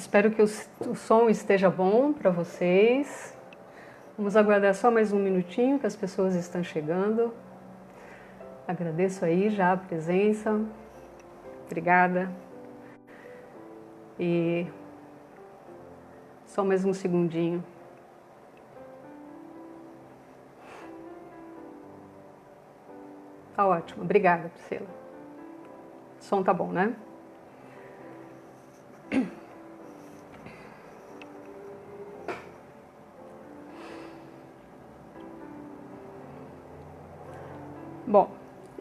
Espero que o som esteja bom para vocês. Vamos aguardar só mais um minutinho que as pessoas estão chegando. Agradeço aí já a presença. Obrigada. E só mais um segundinho. Tá ótimo. Obrigada, Priscila. O som tá bom, né? Bom,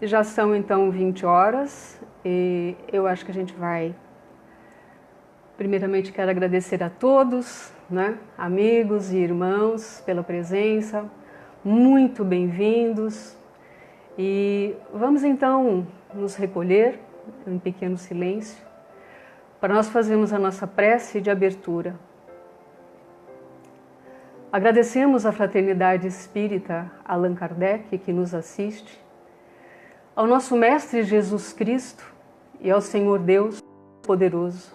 já são então 20 horas e eu acho que a gente vai... Primeiramente quero agradecer a todos, né, amigos e irmãos, pela presença. Muito bem-vindos. E vamos então nos recolher em pequeno silêncio para nós fazermos a nossa prece de abertura. Agradecemos à Fraternidade Espírita Allan Kardec que nos assiste, ao nosso Mestre Jesus Cristo e ao Senhor Deus Poderoso.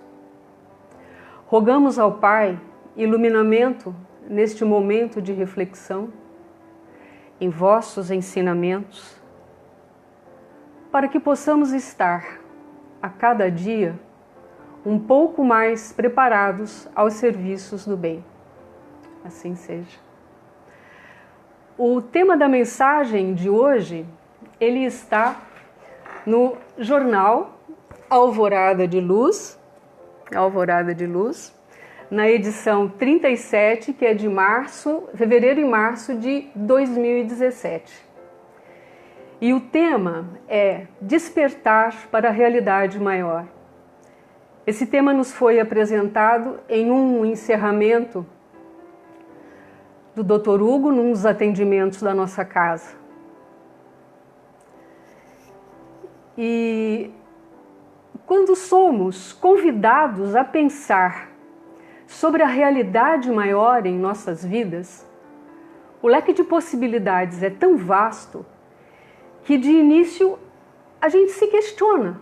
Rogamos ao Pai iluminamento neste momento de reflexão, em vossos ensinamentos, para que possamos estar a cada dia um pouco mais preparados aos serviços do bem. Assim seja. O tema da mensagem de hoje, ele está no jornal Alvorada de Luz, na edição 37, que é de fevereiro e março de 2017. E o tema é Despertar para a Realidade Maior. Esse tema nos foi apresentado em um encerramento do Dr. Hugo, num dos atendimentos da nossa casa. E quando somos convidados a pensar sobre a realidade maior em nossas vidas, o leque de possibilidades é tão vasto que de início a gente se questiona: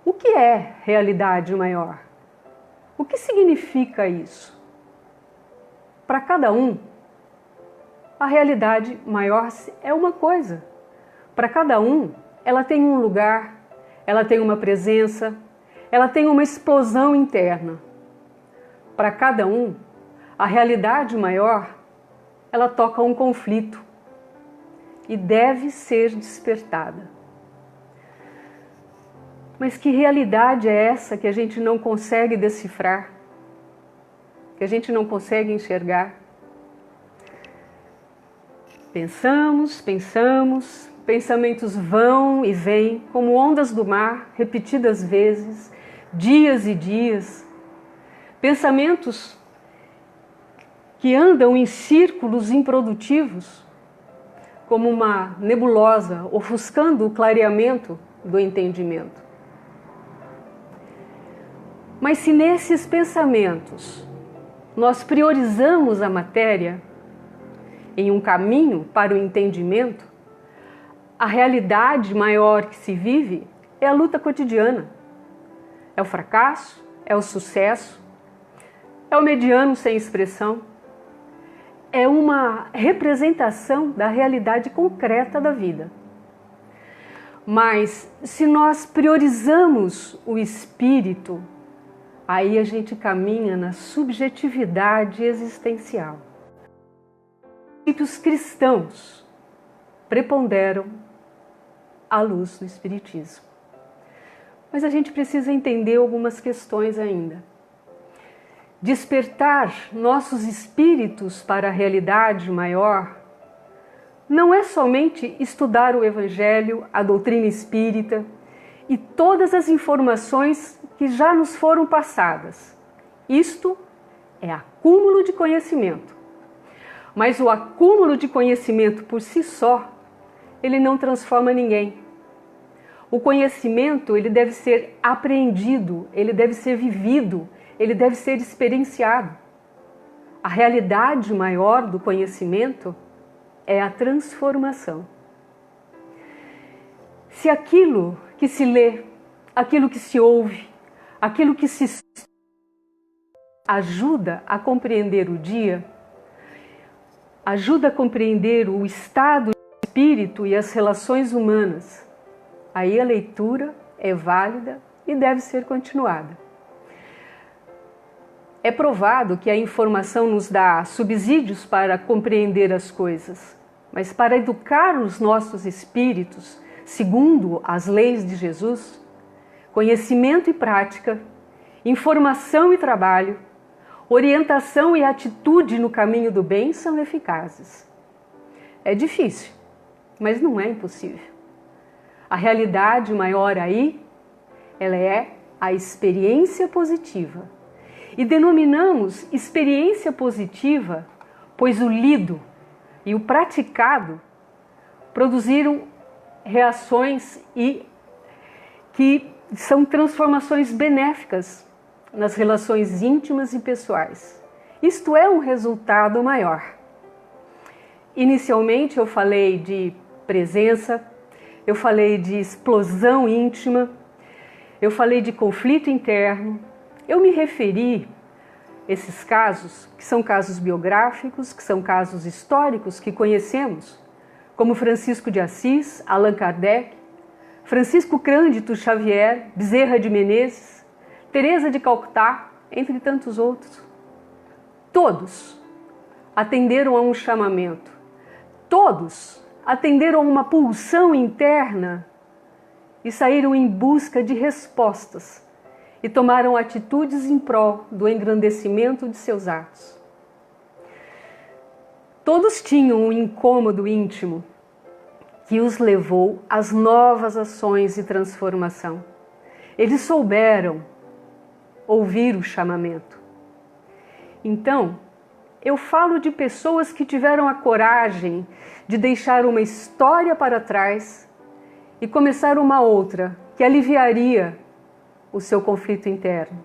o que é realidade maior? O que significa isso? Para cada um, a realidade maior é uma coisa. Para cada um, ela tem um lugar, ela tem uma presença, ela tem uma explosão interna. Para cada um, a realidade maior, ela toca um conflito e deve ser despertada. Mas que realidade é essa que a gente não consegue decifrar, que a gente não consegue enxergar? Pensamos, pensamentos vão e vêm como ondas do mar, repetidas vezes, dias e dias. Pensamentos que andam em círculos improdutivos, como uma nebulosa, ofuscando o clareamento do entendimento. Mas se nesses pensamentos nós priorizamos a matéria em um caminho para o entendimento, a realidade maior que se vive é a luta cotidiana. É o fracasso, é o sucesso, é o mediano sem expressão. É uma representação da realidade concreta da vida. Mas se nós priorizamos o espírito, aí a gente caminha na subjetividade existencial. Os espíritos cristãos preponderam a luz do espiritismo. Mas a gente precisa entender algumas questões ainda. Despertar nossos espíritos para a realidade maior não é somente estudar o Evangelho, a doutrina espírita e todas as informações que já nos foram passadas. Isto é acúmulo de conhecimento. Mas o acúmulo de conhecimento por si só, ele não transforma ninguém. O conhecimento, ele deve ser apreendido, ele deve ser vivido, ele deve ser experienciado. A realidade maior do conhecimento é a transformação. Se aquilo que se lê, aquilo que se ouve, aquilo que se ajuda a compreender o dia, ajuda a compreender o estado de espírito e as relações humanas, aí a leitura é válida e deve ser continuada. É provado que a informação nos dá subsídios para compreender as coisas, mas para educar os nossos espíritos, segundo as leis de Jesus, conhecimento e prática, informação e trabalho, orientação e atitude no caminho do bem são eficazes. É difícil, mas não é impossível. A realidade maior aí, ela é a experiência positiva. E denominamos experiência positiva, pois o lido e o praticado produziram reações que são transformações benéficas nas relações íntimas e pessoais. Isto é um resultado maior. Inicialmente eu falei de presença, eu falei de explosão íntima, eu falei de conflito interno. Eu me referi a esses casos, que são casos biográficos, que são casos históricos que conhecemos, como Francisco de Assis, Allan Kardec, Francisco Cândido Xavier, Bezerra de Menezes, Teresa de Calcutá, entre tantos outros. Todos atenderam a um chamamento, todos atenderam a uma pulsão interna e saíram em busca de respostas e tomaram atitudes em prol do engrandecimento de seus atos. Todos tinham um incômodo íntimo que os levou às novas ações de transformação. Eles souberam ouvir o chamamento. Então, eu falo de pessoas que tiveram a coragem de deixar uma história para trás e começar uma outra que aliviaria o seu conflito interno.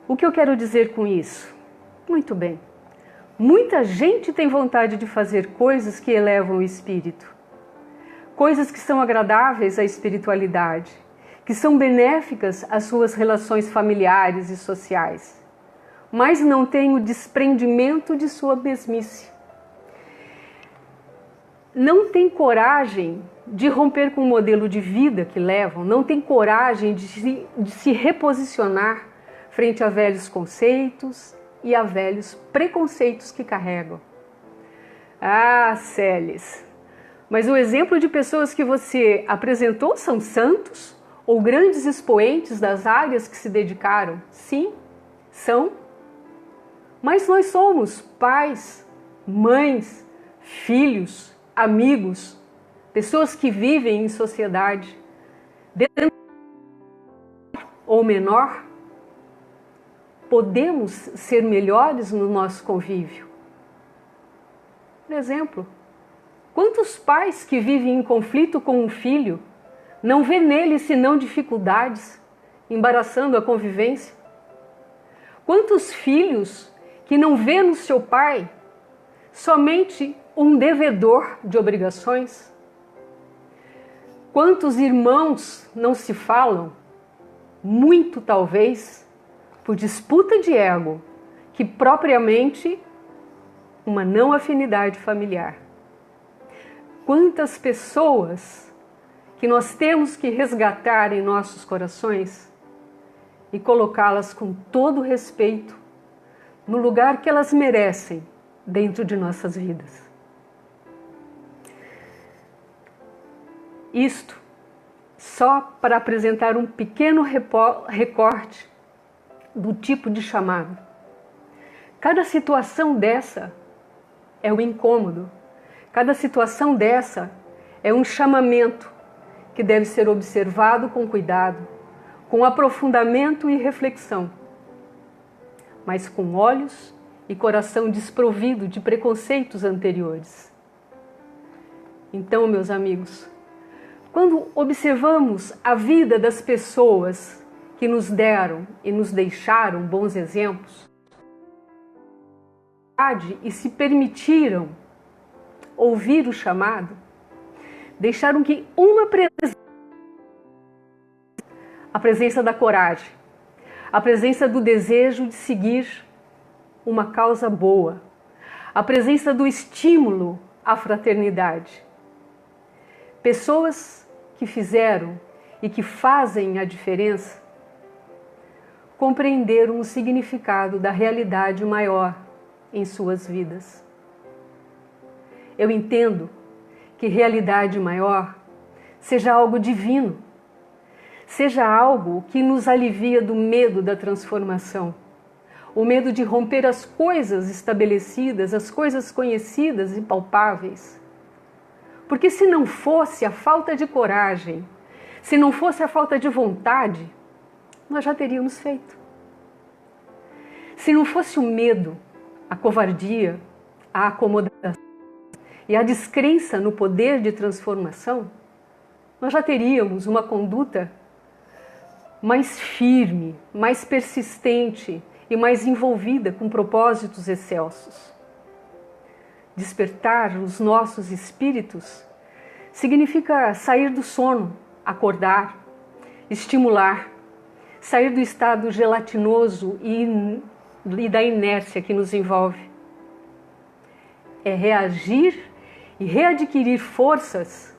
O que eu quero dizer com isso? Muito bem. Muita gente tem vontade de fazer coisas que elevam o espírito, coisas que são agradáveis à espiritualidade, que são benéficas às suas relações familiares e sociais, mas não tem o desprendimento de sua mesmice. Não tem coragem de romper com o modelo de vida que levam, não tem coragem de se reposicionar frente a velhos conceitos e a velhos preconceitos que carregam. Ah, Celes, mas o exemplo de pessoas que você apresentou são santos ou grandes expoentes das áreas que se dedicaram? Sim, são. Mas nós somos pais, mães, filhos, amigos, pessoas que vivem em sociedade, ou menor, podemos ser melhores no nosso convívio. Por exemplo, quantos pais que vivem em conflito com um filho não vê nele senão dificuldades, embaraçando a convivência? Quantos filhos que não vê no seu pai somente um devedor de obrigações? Quantos irmãos não se falam, muito talvez, por disputa de ego, que propriamente uma não afinidade familiar? Quantas pessoas que nós temos que resgatar em nossos corações e colocá-las com todo respeito no lugar que elas merecem dentro de nossas vidas. Isto só para apresentar um pequeno recorte do tipo de chamado. Cada situação dessa é um incômodo, cada situação dessa é um chamamento que deve ser observado com cuidado, com aprofundamento e reflexão, mas com olhos e coração desprovido de preconceitos anteriores. Então, meus amigos, quando observamos a vida das pessoas que nos deram e nos deixaram bons exemplos, e se permitiram ouvir o chamado, deixaram que uma presença, a presença da coragem, a presença do desejo de seguir uma causa boa, a presença do estímulo à fraternidade. Pessoas que fizeram e que fazem a diferença compreenderam o significado da realidade maior em suas vidas. Eu entendo que realidade maior seja algo divino, seja algo que nos alivia do medo da transformação, o medo de romper as coisas estabelecidas, as coisas conhecidas e palpáveis. Porque se não fosse a falta de coragem, se não fosse a falta de vontade, nós já teríamos feito. Se não fosse o medo, a covardia, a acomodação e a descrença no poder de transformação, nós já teríamos uma conduta mais firme, mais persistente e mais envolvida com propósitos excelsos. Despertar os nossos espíritos significa sair do sono, acordar, estimular, sair do estado gelatinoso e da inércia que nos envolve. É reagir e readquirir forças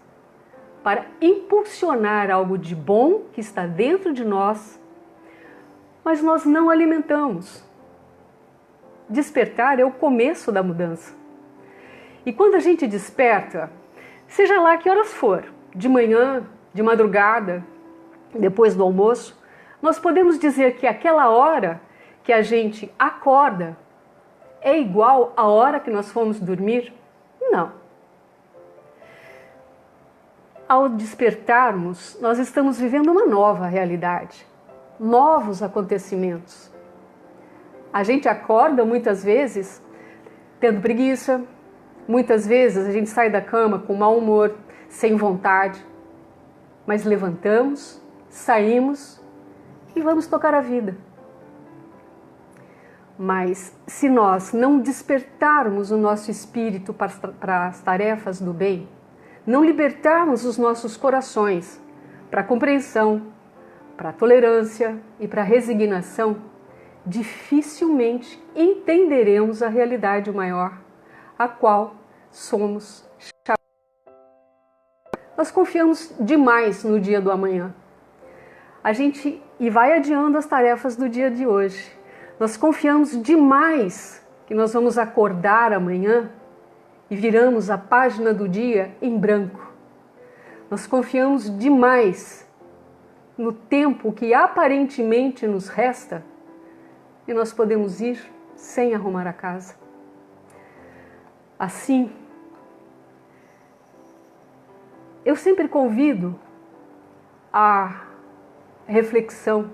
para impulsionar algo de bom que está dentro de nós, mas nós não alimentamos. Despertar é o começo da mudança. E quando a gente desperta, seja lá que horas for, de manhã, de madrugada, depois do almoço, nós podemos dizer que aquela hora que a gente acorda é igual à hora que nós fomos dormir? Não. Ao despertarmos, nós estamos vivendo uma nova realidade, novos acontecimentos. A gente acorda muitas vezes tendo preguiça, muitas vezes a gente sai da cama com mau humor, sem vontade, mas levantamos, saímos e vamos tocar a vida. Mas se nós não despertarmos o nosso espírito para as tarefas do bem, não libertarmos os nossos corações para a compreensão, para a tolerância e para a resignação, dificilmente entenderemos a realidade maior, a qual somos chamados. Nós confiamos demais no dia do amanhã. E vai adiando as tarefas do dia de hoje. Nós confiamos demais que nós vamos acordar amanhã e viramos a página do dia em branco. Nós confiamos demais no tempo que aparentemente nos resta e nós podemos ir sem arrumar a casa. Assim, eu sempre convido a reflexão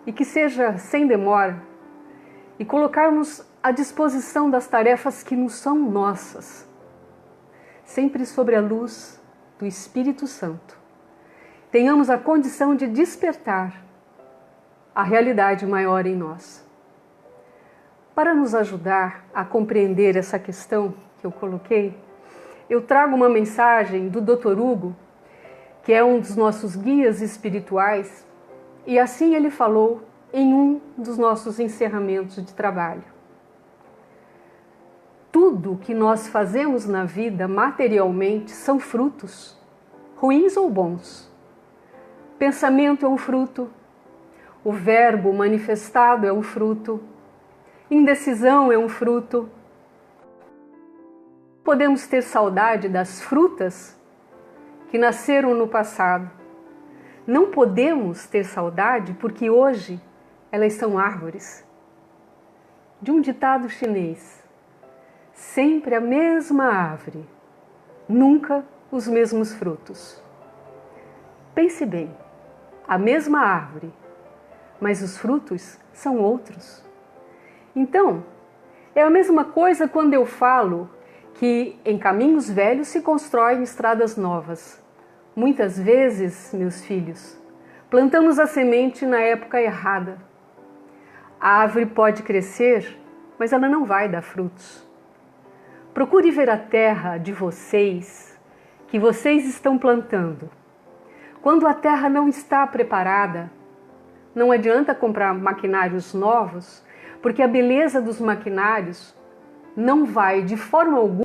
e que seja sem demora e colocarmos à disposição das tarefas que nos são nossas, sempre sob a luz do Espírito Santo. Tenhamos a condição de despertar a realidade maior em nós. Para nos ajudar a compreender essa questão que eu coloquei, eu trago uma mensagem do Dr. Hugo, que é um dos nossos guias espirituais, e assim ele falou em um dos nossos encerramentos de trabalho. Tudo que nós fazemos na vida materialmente são frutos, ruins ou bons. Pensamento é um fruto, o verbo manifestado é um fruto, indecisão é um fruto. Podemos ter saudade das frutas que nasceram no passado. Não podemos ter saudade porque hoje elas são árvores. De um ditado chinês: sempre a mesma árvore, nunca os mesmos frutos. Pense bem, a mesma árvore, mas os frutos são outros. Então, é a mesma coisa quando eu falo que em caminhos velhos se constroem estradas novas. Muitas vezes, meus filhos, plantamos a semente na época errada. A árvore pode crescer, mas ela não vai dar frutos. Procure ver a terra de vocês, que vocês estão plantando. Quando a terra não está preparada, Não adianta comprar maquinários novos, porque a beleza dos maquinários não vai de forma alguma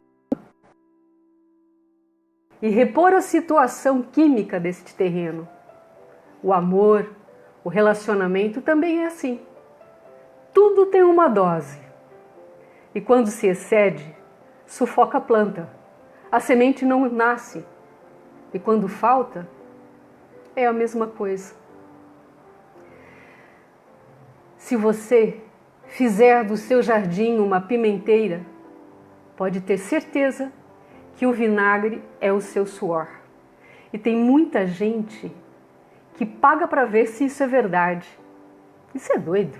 e repor a situação química deste terreno. O amor, o relacionamento também é assim. Tudo tem uma dose. E quando se excede, sufoca a planta. A semente não nasce. E quando falta, é a mesma coisa. Se você fizer do seu jardim uma pimenteira, pode ter certeza que o vinagre é o seu suor. E tem muita gente que paga para ver se isso é verdade. Isso é doido.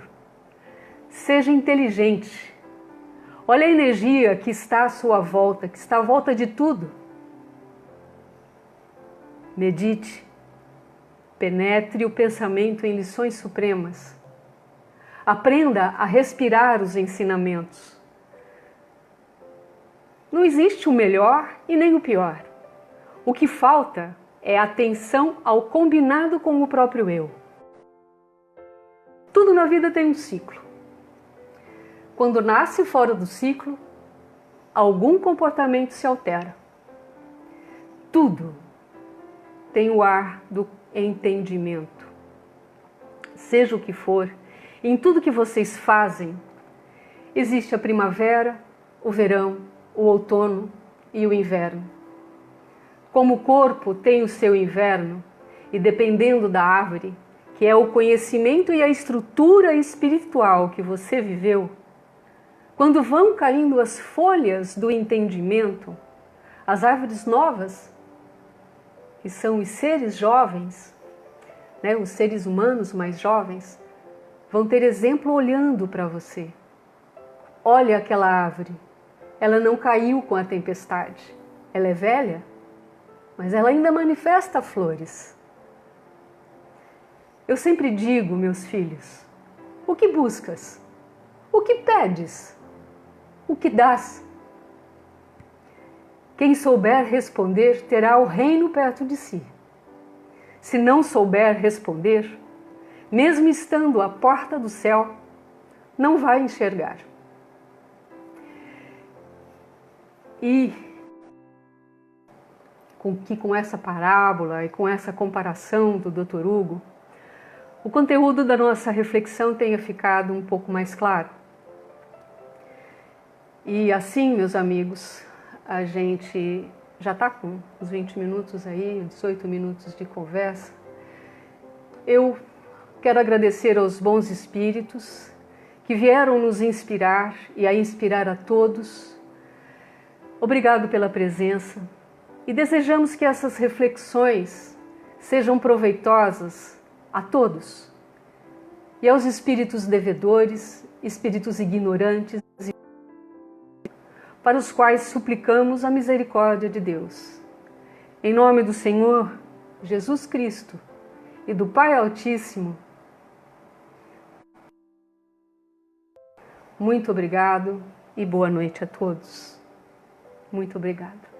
Seja inteligente. Olha a energia que está à sua volta, que está à volta de tudo. Medite. Penetre o pensamento em lições supremas. Aprenda a respirar os ensinamentos. Não existe o melhor e nem o pior. O que falta é atenção ao combinado com o próprio eu. Tudo na vida tem um ciclo. Quando nasce fora do ciclo, algum comportamento se altera. Tudo tem o ar do entendimento. Seja o que for, em tudo que vocês fazem, existe a primavera, o verão, o outono e o inverno. Como o corpo tem o seu inverno, e dependendo da árvore, que é o conhecimento e a estrutura espiritual que você viveu, quando vão caindo as folhas do entendimento, as árvores novas, que são os seres jovens, né, os seres humanos mais jovens, vão ter exemplo olhando para você. Olha aquela árvore, ela não caiu com a tempestade. Ela é velha, mas ela ainda manifesta flores. Eu sempre digo, meus filhos, o que buscas? O que pedes? O que dás? Quem souber responder terá o reino perto de si. Se não souber responder, mesmo estando à porta do céu, não vai enxergar. E com essa parábola e com essa comparação do Dr. Hugo, o conteúdo da nossa reflexão tenha ficado um pouco mais claro. E assim, meus amigos, a gente já está com uns 20 minutos aí, 18 minutos de conversa. Eu quero agradecer aos bons espíritos que vieram nos inspirar e a inspirar a todos. Obrigado pela presença e desejamos que essas reflexões sejam proveitosas a todos e aos espíritos devedores, espíritos ignorantes, para os quais suplicamos a misericórdia de Deus. Em nome do Senhor Jesus Cristo e do Pai Altíssimo, muito obrigado e boa noite a todos. Muito obrigada.